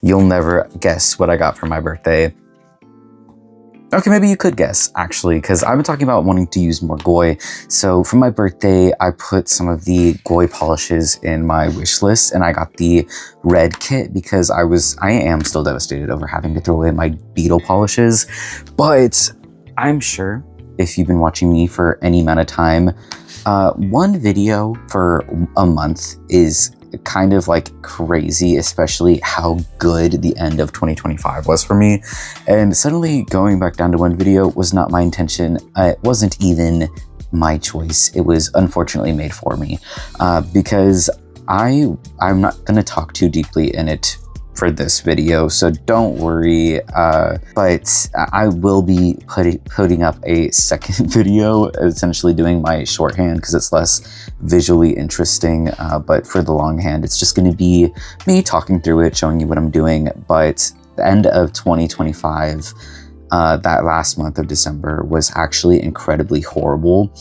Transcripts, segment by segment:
You'll never guess what I got for my birthday. Okay, maybe you could guess, actually, because I've been talking about wanting to use more Goi. So for my birthday, I put some of the Goi polishes in my wish list, and I got the red kit because I am still devastated over having to throw away my beetle polishes. But I'm sure if you've been watching me for any amount of time, one video for a month is kind of like crazy, especially how good the end of 2025 was for me. And suddenly going back down to one video was not my intention. It wasn't even my choice. It was unfortunately made for me because I'm not going to talk too deeply in it for this video, so don't worry, but I will be putting up a second video, essentially doing my shorthand because it's less visually interesting, but for the longhand it's just going to be me talking through it, showing you what I'm doing. But the end of 2025, that last month of December was actually incredibly horrible,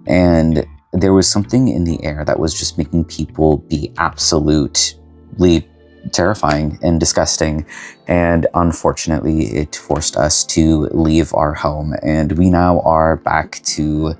and there was something in the air that was just making people be absolutely terrifying and disgusting, and unfortunately it forced us to leave our home, and we now are back to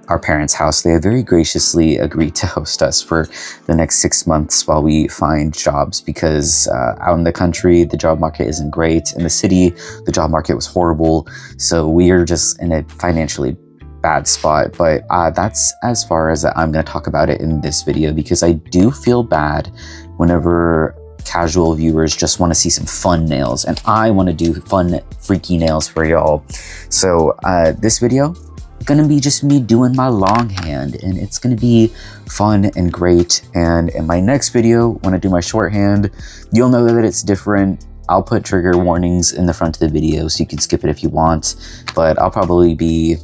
our parents' house. They have very graciously agreed to host us for the next 6 months while we find jobs, because out in the country the job market isn't great. In the city the job market was horrible, so we are just in a financially bad spot. But that's as far as I'm going to talk about it in this video, because I do feel bad whenever casual viewers just want to see some fun nails, and I want to do fun freaky nails for y'all. So this video gonna be just me doing my longhand, and it's gonna be fun and great. And in my next video, when I do my shorthand, you'll know that it's different. I'll put trigger warnings in the front of the video so you can skip it if you want, but I'll probably be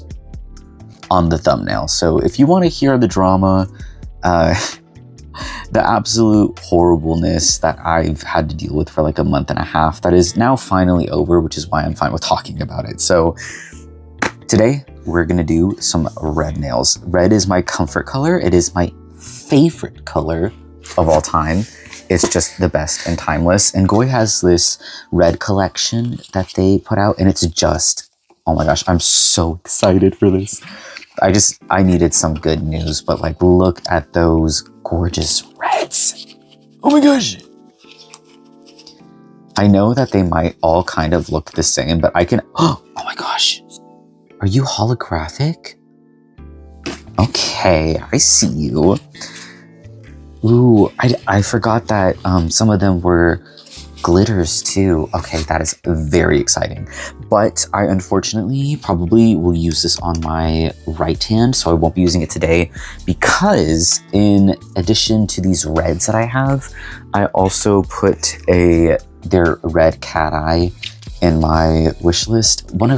on the thumbnail. So if you want to hear the drama, the absolute horribleness that I've had to deal with for like a month and a half, that is now finally over, which is why I'm fine with talking about it. So today we're gonna do some red nails. Red is my comfort color. It is my favorite color of all time. It's just the best and timeless. And Goi has this red collection that they put out, and it's just, oh my gosh, I'm so excited for this. I needed some good news, but like, look at those gorgeous reds. Oh my gosh. I know that they might all kind of look the same, but I can, oh my gosh. Are you holographic? Okay, I see you. Ooh, I forgot that some of them were glitters too. Okay, that is very exciting. But I unfortunately probably will use this on my right hand, so I won't be using it today, because in addition to these reds that I have, I also put their red cat eye in my wish list. I'm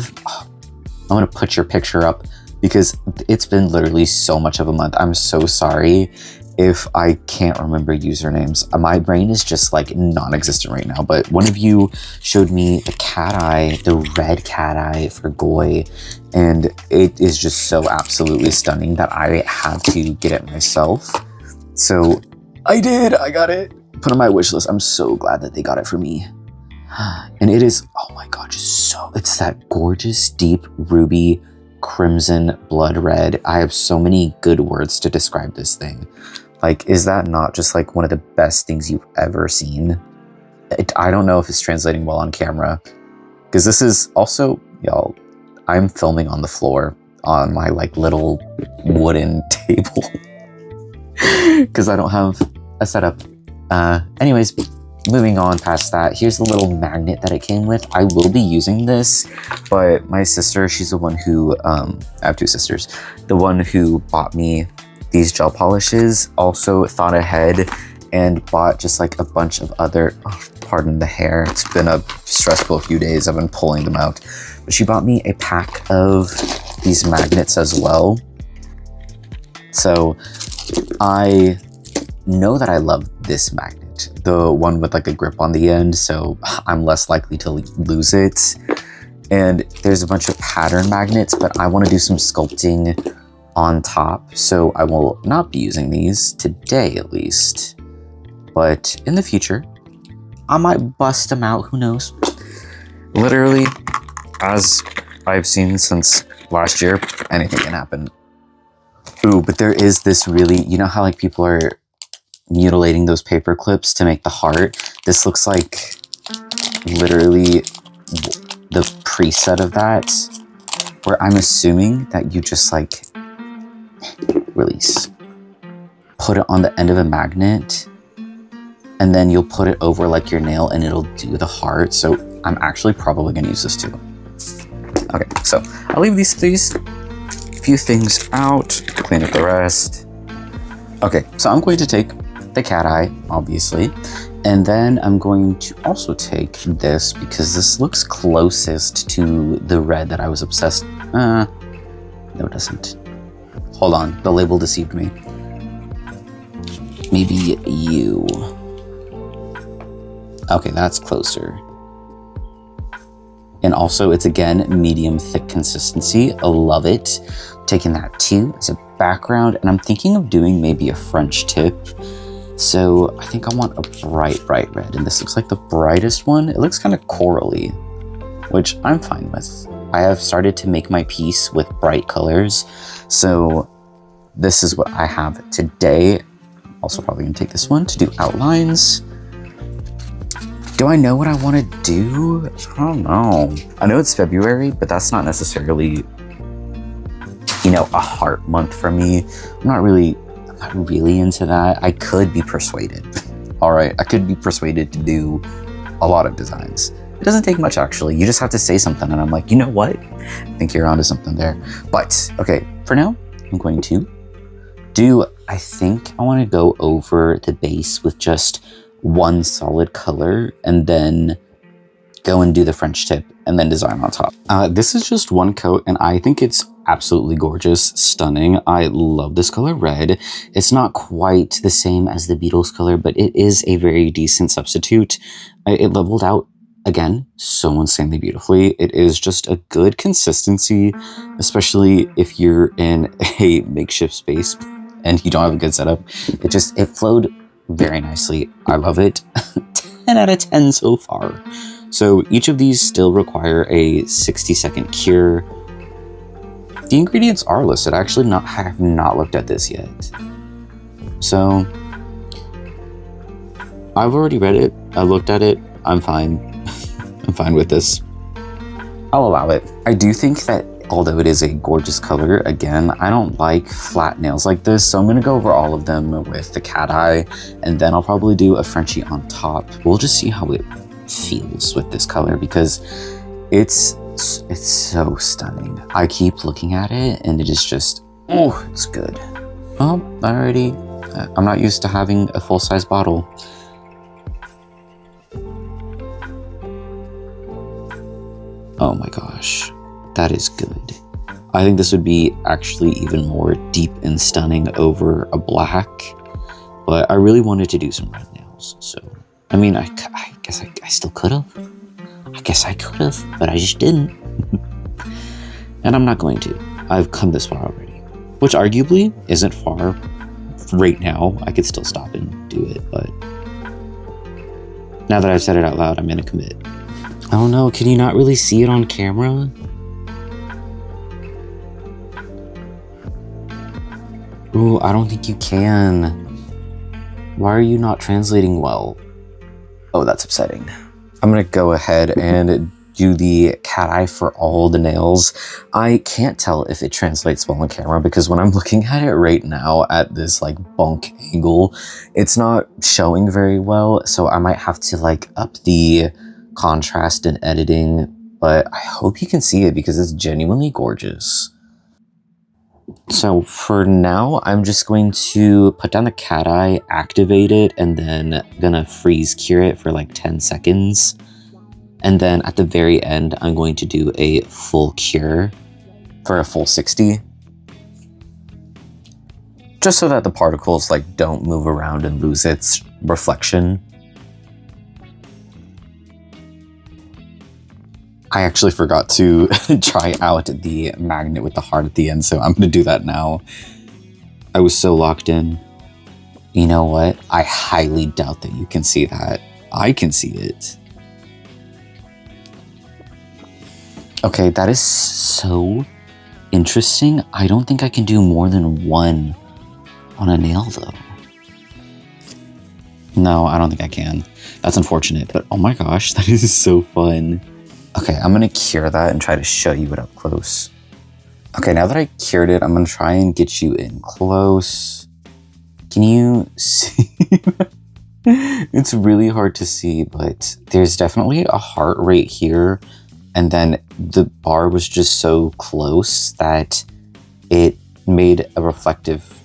gonna put your picture up because it's been literally so much of a month. I'm so sorry if I can't remember usernames. My brain is just like non-existent right now, but one of you showed me the cat eye, the red cat eye for Goi, and it is just so absolutely stunning that I had to get it myself. So I got it. Put on my wish list. I'm so glad that they got it for me. And it is, oh my god, it's that gorgeous deep ruby crimson blood red. I have so many good words to describe this thing. Like, is that not just like one of the best things you've ever seen? I don't know if it's translating well on camera, because this is also, y'all, I'm filming on the floor on my like little wooden table because I don't have a setup. Anyways, moving on past that, here's the little magnet that it came with. I will be using this, but my sister, she's the one who, I have two sisters, the one who bought me these gel polishes, also thought ahead and bought just like a bunch of other, pardon the hair, it's been a stressful few days, I've been pulling them out. But she bought me a pack of these magnets as well. So I know that I love this magnet, the one with like a grip on the end, so I'm less likely to lose it. And there's a bunch of pattern magnets, but I want to do some sculpting on top, so I will not be using these today at least, but in the future I might bust them out, who knows? Literally, as I've seen since last year, anything can happen. Ooh, but there is this really, you know how like people are mutilating those paper clips to make the heart? This looks like literally the preset of that, where I'm assuming that you just like release, put it on the end of a magnet, and then you'll put it over like your nail and it'll do the heart. So I'm actually probably gonna use this too. Okay, so I'll leave these few things out, clean up the rest. Okay, so I'm going to take the cat eye, obviously, and then I'm going to also take this because this looks closest to the red that I was obsessed. No, it doesn't. Hold on, the label deceived me. Maybe you. Okay, that's closer. And also, it's again, medium thick consistency. I love it. Taking that too as a background, and I'm thinking of doing maybe a French tip. So I think I want a bright red, and this looks like the brightest one. It looks kind of corally, which I'm fine with. I have started to make my piece with bright colors, so this is what I have today. Also probably gonna take this one to do outlines. Do I know what I want to do? I don't know. I know it's February, but that's not necessarily, you know, a heart month for me. I'm not really into that. I could be persuaded. All right, I could be persuaded to do a lot of designs. It doesn't take much, actually. You just have to say something, and I'm like, you know what? I think you're onto something there. But, okay, for now, I'm going to do, I think I want to go over the base with just one solid color and then go and do the French tip and then design on top. This is just one coat and I think it's absolutely gorgeous, stunning. I love this color red. It's not quite the same as the Beatles color, but it is a very decent substitute. It leveled out again so insanely beautifully. It is just a good consistency, especially if you're in a makeshift space and you don't have a good setup. It flowed very nicely. I love it. 10 out of 10 so far. So each of these still require a 60-second cure. The ingredients are listed. I have not looked at this yet. So I've already read it. I looked at it. I'm fine. I'm fine with this. I'll allow it. I do think that although it is a gorgeous color, again, I don't like flat nails like this, so I'm gonna go over all of them with the cat eye, and then I'll probably do a Frenchie on top. We'll just see how it feels with this color because it's so stunning. I keep looking at it and it is just, oh, it's good. Well, I'm not used to having a full-size bottle. Oh my gosh. That is good. I think this would be actually even more deep and stunning over a black, but I really wanted to do some red nails. So, I mean, I guess I still could have. I guess I could have, but I just didn't. And I'm not going to. I've come this far already, which arguably isn't far right now. I could still stop and do it, but now that I've said it out loud, I'm gonna commit. Oh no, can you not really see it on camera? Ooh, I don't think you can. Why are you not translating well? Oh, that's upsetting. I'm gonna go ahead and do the cat eye for all the nails. I can't tell if it translates well on camera because when I'm looking at it right now at this like bunk angle, it's not showing very well. So I might have to like up the contrast and editing, but I hope you can see it because it's genuinely gorgeous. So for now, I'm just going to put down the cat eye, activate it, and then gonna freeze cure it for like 10 seconds. And then at the very end, I'm going to do a full cure for a full 60. Just so that the particles like don't move around and lose its reflection. I actually forgot to try out the magnet with the heart at the end, so I'm gonna do that now. I was so locked in. You know what? I highly doubt that you can see that. I can see it. Okay, that is so interesting. I don't think I can do more than one on a nail though. No, I don't think I can. That's unfortunate, but oh my gosh, that is so fun. Okay, I'm gonna cure that and try to show you it up close. Okay, now that I cured it, I'm gonna try and get you in close. Can you see? It's really hard to see, but there's definitely a heart right here. And then the bar was just so close that it made a reflective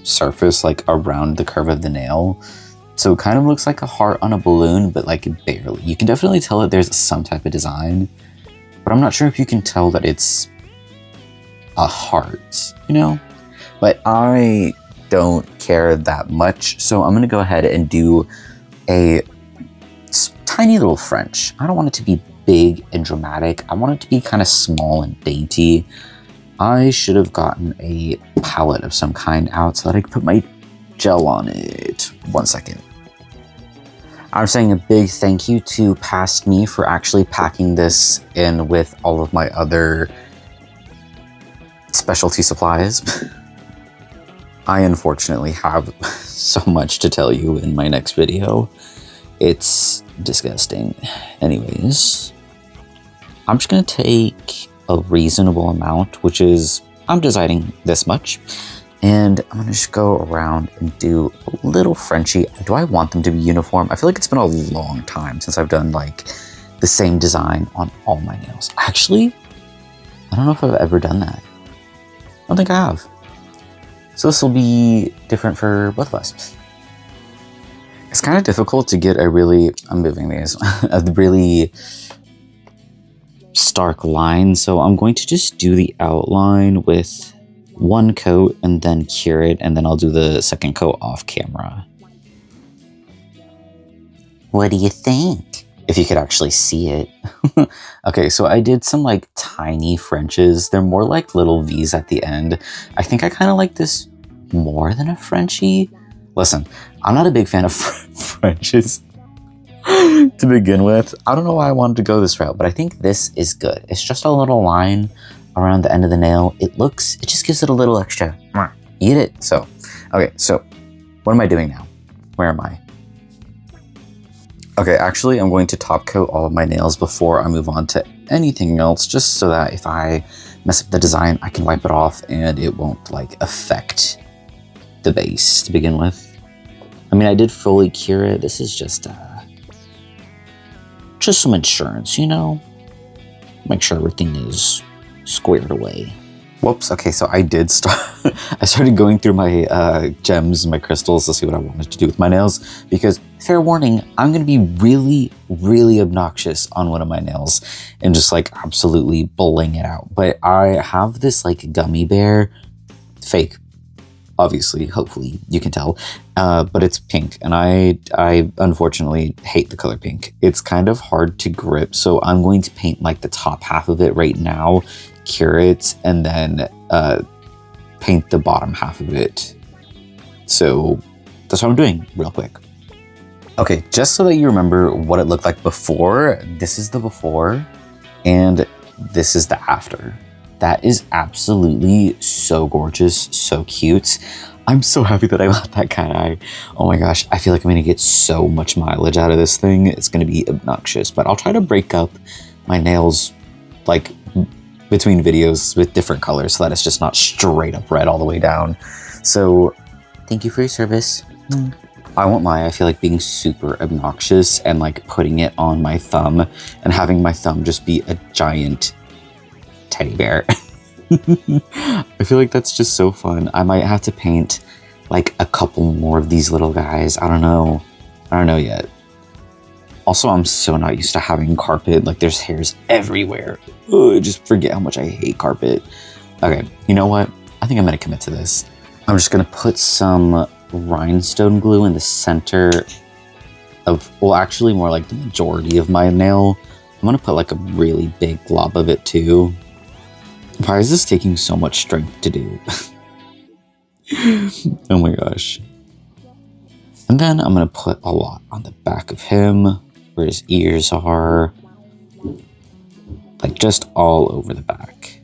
surface like around the curve of the nail. So it kind of looks like a heart on a balloon, but like barely. You can definitely tell that there's some type of design, but I'm not sure if you can tell that it's a heart, you know? But I don't care that much, so I'm gonna go ahead and do a tiny little French. I don't want it to be big and dramatic. I want it to be kind of small and dainty. I should have gotten a palette of some kind out so that I could put my gel on it. 1 second. I'm saying a big thank you to Past Me for actually packing this in with all of my other specialty supplies. I unfortunately have so much to tell you in my next video. It's disgusting. Anyways, I'm just gonna take a reasonable amount, which is, I'm deciding this much. And I'm gonna just go around and do a little Frenchie. Do I want them to be uniform? I feel like it's been a long time since I've done like the same design on all my nails. Actually, I don't know if I've ever done that. I don't think I have. So this will be different for both of us. It's kind of difficult to get a really, I'm moving these, a really stark line. So I'm going to just do the outline with one coat and then cure it, and then I'll do the second coat off camera. What do you think? If you could actually see it. Okay, so I did some like tiny Frenches. They're more like little V's at the end. I think I kind of like this more than a Frenchie. Listen, I'm not a big fan of Frenches to begin with. I don't know why I wanted to go this route, but I think this is good. It's just a little line around the end of the nail. It just gives it a little extra. Eat it. So, okay, so what am I doing now? Where am I? Okay, actually, I'm going to top coat all of my nails before I move on to anything else, just so that if I mess up the design, I can wipe it off and it won't like affect the base to begin with. I mean, I did fully cure it. This is just some insurance, you know? Make sure everything is squared away. Whoops, okay, so I did start, I started going through my gems, my crystals to see what I wanted to do with my nails, because fair warning, I'm gonna be really, really obnoxious on one of my nails and just like absolutely bling it out. But I have this like gummy bear, fake, obviously, hopefully you can tell, but it's pink, and I unfortunately hate the color pink. It's kind of hard to grip, so I'm going to paint like the top half of it right now, cure it, and then paint the bottom half of it. So that's what I'm doing real quick. Okay, just so that you remember what it looked like before, this is the before and this is the after. That is absolutely so gorgeous, so cute. I'm so happy that I got that cat eye. Oh my gosh, I feel like I'm gonna get so much mileage out of this thing. It's gonna be obnoxious, but I'll try to break up my nails like between videos with different colors so that it's just not straight up red all the way down. So thank you for your service. I won't lie, I feel like being super obnoxious and like putting it on my thumb and having my thumb just be a giant teddy bear. I feel like that's just so fun. I might have to paint like a couple more of these little guys. I don't know yet. Also, I'm so not used to having carpet. Like there's hairs everywhere. Ugh, just forget how much I hate carpet. Okay, you know what? I think I'm gonna commit to this. I'm just gonna put some rhinestone glue in the center of, well, actually more like the majority of my nail. I'm gonna put like a really big glob of it too. Why is this taking so much strength to do? Oh my gosh. And then I'm going to put a lot on the back of him, where his ears are. Like, just all over the back.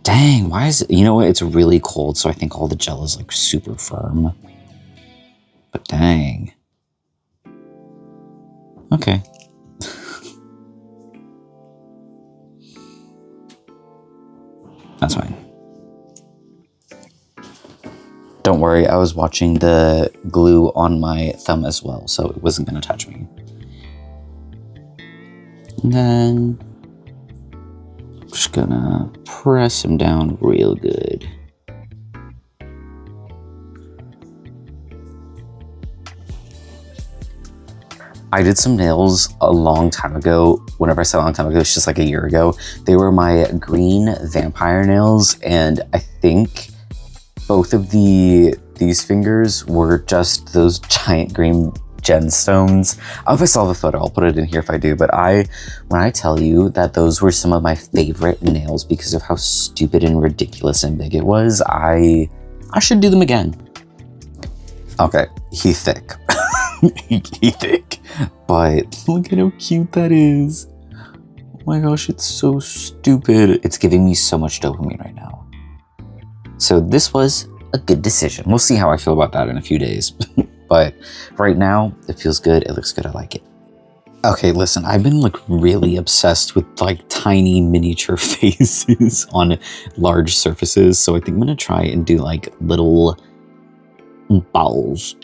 Dang, why is it... You know what? It's really cold, so I think all the gel is, like, super firm. But dang. Okay. That's fine. Don't worry, I was watching the glue on my thumb as well, so it wasn't going to touch me. And then I'm just going to press him down real good. I did some nails a long time ago. Whenever I said a long time ago, it's just like a year ago. They were my green vampire nails, and I think both of these fingers were just those giant green gemstones. If I saw the photo, I'll put it in here if I do. But when I tell you that those were some of my favorite nails because of how stupid and ridiculous and big it was, I should do them again. Okay, he thick. he thick. But look at how cute that is. Oh my gosh, it's so stupid. It's giving me so much dopamine right now. So this was a good decision. We'll see how I feel about that in a few days. But right now, it feels good. It looks good. I like it. Okay, listen, I've been like really obsessed with like tiny miniature faces on large surfaces. So I think I'm gonna try and do like little balls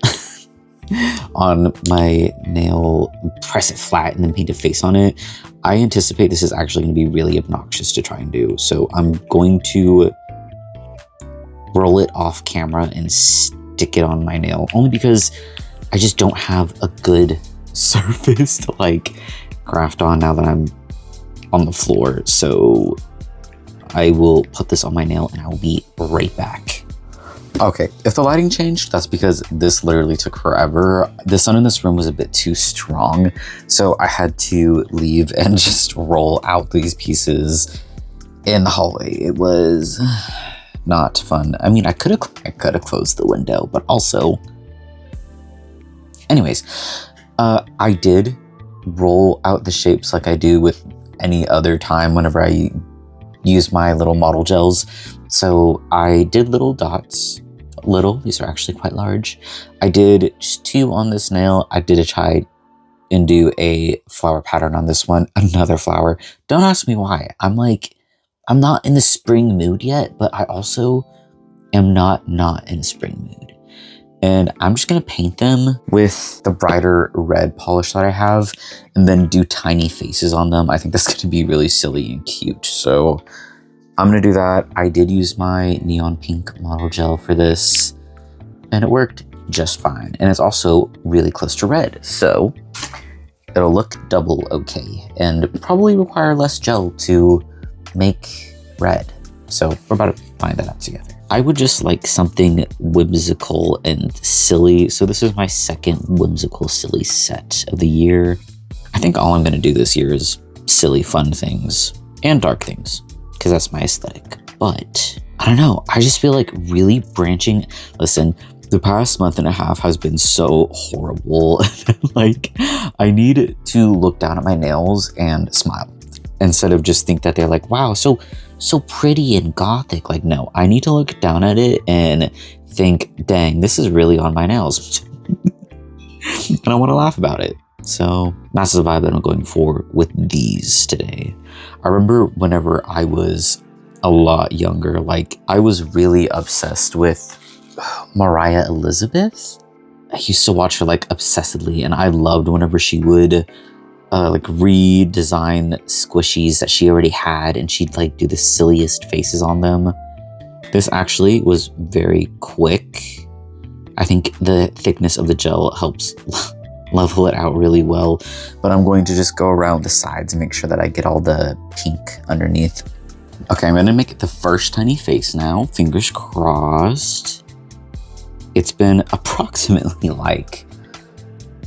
on my nail, press it flat and then paint a face on it. I anticipate this is actually going to be really obnoxious to try and do. So I'm going to roll it off camera and stick it on my nail, only because I just don't have a good surface to like graft on now that I'm on the floor. So I will put this on my nail and I will be right back. Okay, if the lighting changed, that's because this literally took forever. The sun in this room was a bit too strong, so I had to leave and just roll out these pieces in the hallway. It was not fun. I mean, I could have closed the window, but also... Anyways, I did roll out the shapes like I do with any other time whenever I use my little model gels. So I did little dots. These are actually quite large. I did just 2 on this nail. I did try and do a flower pattern on this one, another flower. Don't ask me why. I'm not in the spring mood yet, but I also am not in a spring mood. And I'm just gonna paint them with the brighter red polish that I have and then do tiny faces on them. I think that's gonna be really silly and cute. So I'm gonna do that. I did use my neon pink model gel for this and it worked just fine. And it's also really close to red, so it'll look double okay and probably require less gel to make red. So we're about to find that out together. I would just like something whimsical and silly. So this is my second whimsical silly set of the year. I think all I'm gonna do this year is silly fun things and dark things, because that's my aesthetic. But I don't know, I just feel like really branching. Listen, the past month and a half has been so horrible. Like, I need to look down at my nails and smile instead of just think that they're like, wow, so pretty and gothic. Like, no, I need to look down at it and think, dang, this is really on my nails. And I want to laugh about it. So that's the vibe that I'm going for with these today. I remember whenever I was a lot younger, like I was really obsessed with Mariah Elizabeth. I used to watch her like obsessively, and I loved whenever she would like redesign squishies that she already had, and she'd like do the silliest faces on them. This actually was very quick. I think the thickness of the gel helps level it out really well, but I'm going to just go around the sides and make sure that I get all the pink underneath. Okay, I'm gonna make it the first tiny face now, fingers crossed. It's been approximately like,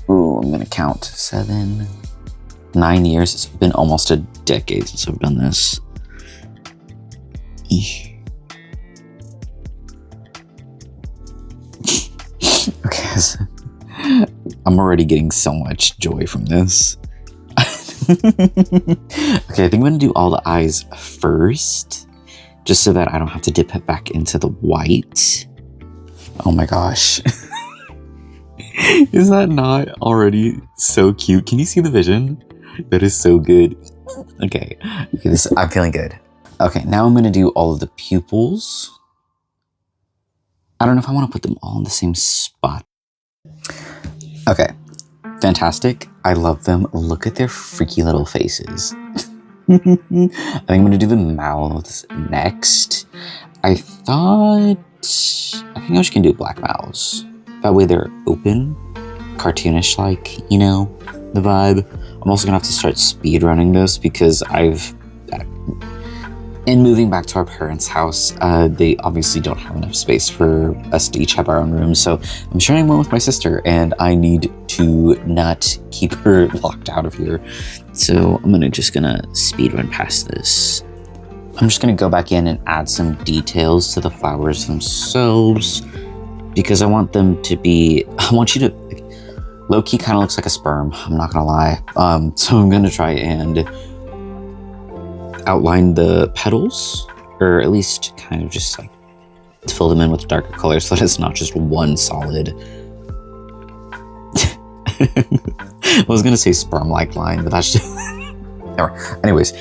I'm gonna count 7, 9 years. It's been almost a decade since I've done this. Okay, I'm already getting so much joy from this. Okay, I think I'm gonna do all the eyes first, just so that I don't have to dip it back into the white. Oh my gosh. Is that not already so cute? Can you see the vision? That is so good. Okay, I'm feeling good. Okay, now I'm gonna do all of the pupils. I don't know if I want to put them all in the same spot. Okay, fantastic. I love them. Look at their freaky little faces. I think I'm gonna do the mouths next. I think I was just gonna do black mouths. That way they're open, cartoonish like, you know, the vibe. I'm also gonna have to start speed running this because in moving back to our parents' house, they obviously don't have enough space for us to each have our own rooms. So I'm sharing one with my sister and I need to not keep her locked out of here. So I'm just gonna speed run past this. I'm just gonna go back in and add some details to the flowers themselves because I want them to be, I want you to, low-key kind of looks like a sperm, I'm not gonna lie. So I'm gonna try and outline the petals, or at least kind of just like fill them in with darker colors so that it's not just one solid. I was gonna say sperm-like line, but that's just... Anyways,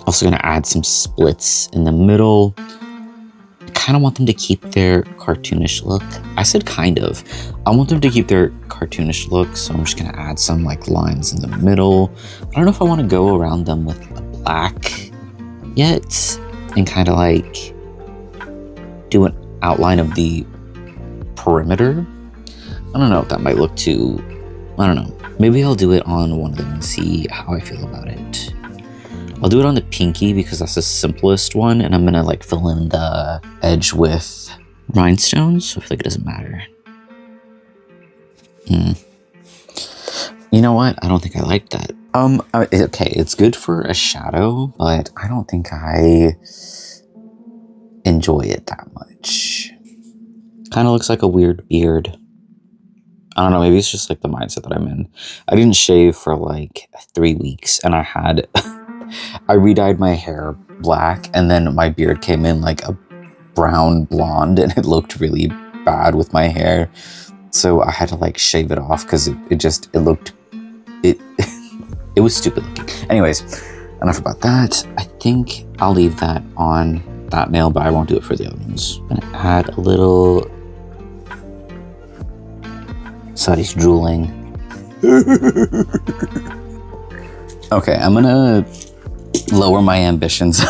also gonna add some splits in the middle. I kind of want them to keep their cartoonish look. I said kind of. I want them to keep their cartoonish look, so I'm just gonna add some like lines in the middle. I don't know if I want to go around them with a black yet, and kind of like do an outline of the perimeter. I don't know if that might look too, I don't know. Maybe I'll do it on one of them and see how I feel about it. I'll do it on the pinky because that's the simplest one, and I'm gonna like fill in the edge with rhinestones, so I feel like it doesn't matter. You know what? I don't think I like that. Okay, it's good for a shadow, but I don't think I enjoy it that much. Kind of looks like a weird beard. I don't know, maybe it's just like the mindset that I'm in. I didn't shave for like 3 weeks, and I had... I re-dyed my hair black, and then my beard came in like a brown blonde, and it looked really bad with my hair. So I had to like shave it off because it looked... It was stupid looking. Anyways, enough about that. I think I'll leave that on that nail, but I won't do it for the other ones. I'm gonna add a little... Sorry's drooling. Okay, I'm gonna lower my ambitions.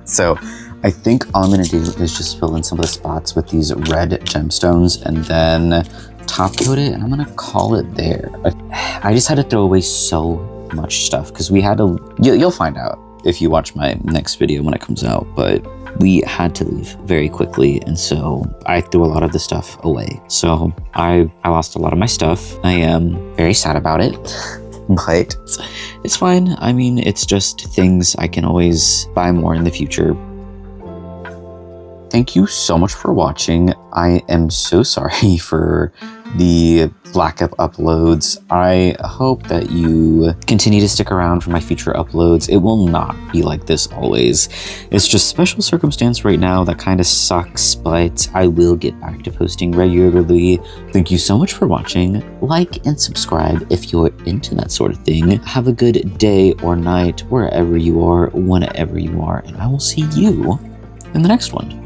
So I think all I'm gonna do is just fill in some of the spots with these red gemstones and then top coat it, and I'm gonna call it there. I just had to throw away so much stuff because we had to, you'll find out if you watch my next video when it comes out, but we had to leave very quickly, and so I threw a lot of the stuff away. So I lost a lot of my stuff. I am very sad about it, but it's fine. I mean, it's just things I can always buy more in the future. Thank you so much for watching. I am so sorry for the lack of uploads. I hope that you continue to stick around for my future uploads. It will not be like this always. It's just special circumstance right now that kind of sucks, but I will get back to posting regularly. Thank you so much for watching. Like and subscribe if you're into that sort of thing. Have a good day or night, wherever you are, whenever you are, and I will see you in the next one.